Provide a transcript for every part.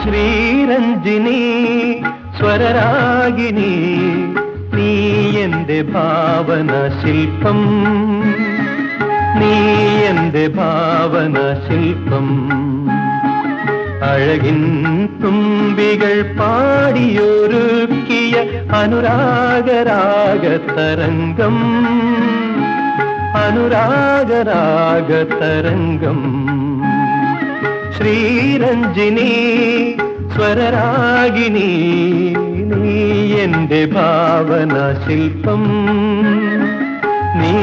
ശ്രീരഞ്ജിനി സ്വരരാഗിനി നീ എന്റെ ഭാവന ശില്പം, നീ എന്റെ ഭാവന ശില്പം. അഴകിൻ തുമ്പികൾ പാടിയൊരുക്കിയ അനുരാഗരാഗതരംഗം, അനുരാഗരാഗതരംഗം. ശ്രീരഞ്ജിനി സ്വരരാഗിനി നീ എന്റെ ഭാവന ശില്പം, നീ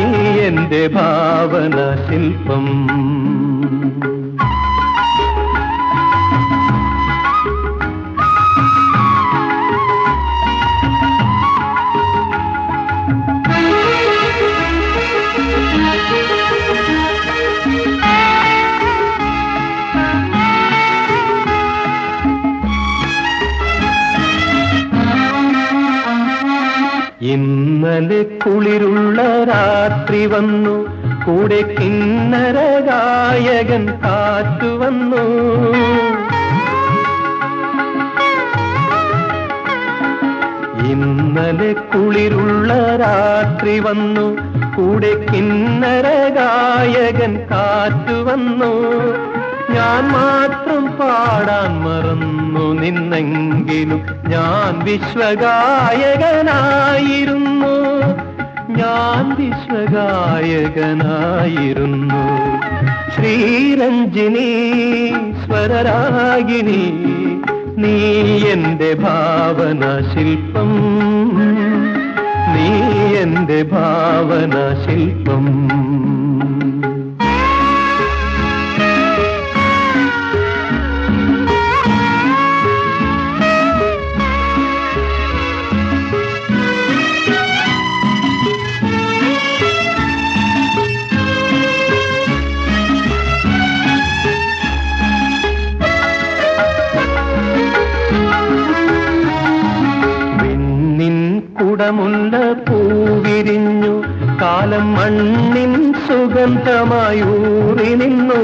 എന്റെ ഭാവന ശില്പം. ഇന്നലെ കുളിരുള്ള രാത്രി വന്നു, കൂടെ കിന്നര ഗായകൻ കാറ്റു വന്നു. ഇന്നലെ കുളിരുള്ള രാത്രി വന്നു, കൂടെ കിന്നര ഗായകൻ കാറ്റു വന്നു. ഞാൻ മാത്രം പാടാൻ മറന്നു നിന്നെങ്കിലും ഞാൻ വിശ്വഗായകനായിരുന്നു, ഞാൻ വിശ്വഗായകനായിരുന്നു. ശ്രീരഞ്ജിനി സ്വരരാഗിനി നീ എന്റെ ഭാവന ശില്പം, നീ എന്റെ ഭാവന ശില്പം. കുടമുല്ല പൂവിരിഞ്ഞു, കാലം മണ്ണിൻ സുഗന്ധമായൂറി നിന്നു.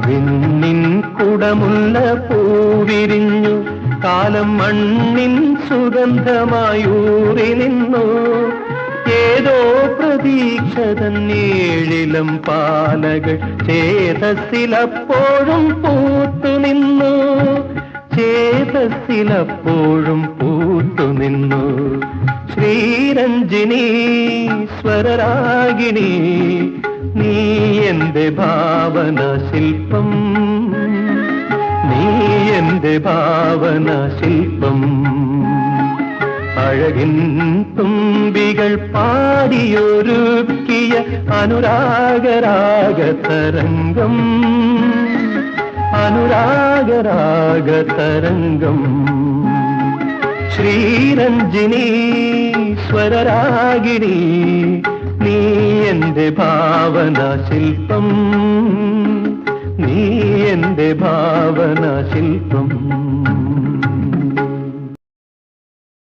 വിണ്ണിൻ കുടമുല്ല പൂവിരിഞ്ഞു, കാലം മണ്ണിൻ സുഗന്ധമായൂറി നിന്നു. ഏതോ പ്രതീക്ഷതൻ ഏഴിലം പാലകൾ ചേതസ്സിലപ്പോഴും പൂത്തുനിന്നു, ചേതസ്സിലപ്പോഴും പൂത്തുനിന്നു. ശ്രീരഞ്ജിനി സ്വരരാഗിനി നീ എന്റെ ഭാവന ശില്പം, നീ എന്റെ ഭാവന ശില്പം. അഴകിൻ തുമ്പികൾ പാടിയൊരുക്കിയ അനുരാഗരാഗതരംഗം, അനുരാഗരാഗതരംഗം. ശ്രീരഞ്ജിനി സ്വരരാഗിനി നീ എന്റെ ഭാവന ശില്പം, നീ എന്റെ ഭാവന ശില്പം.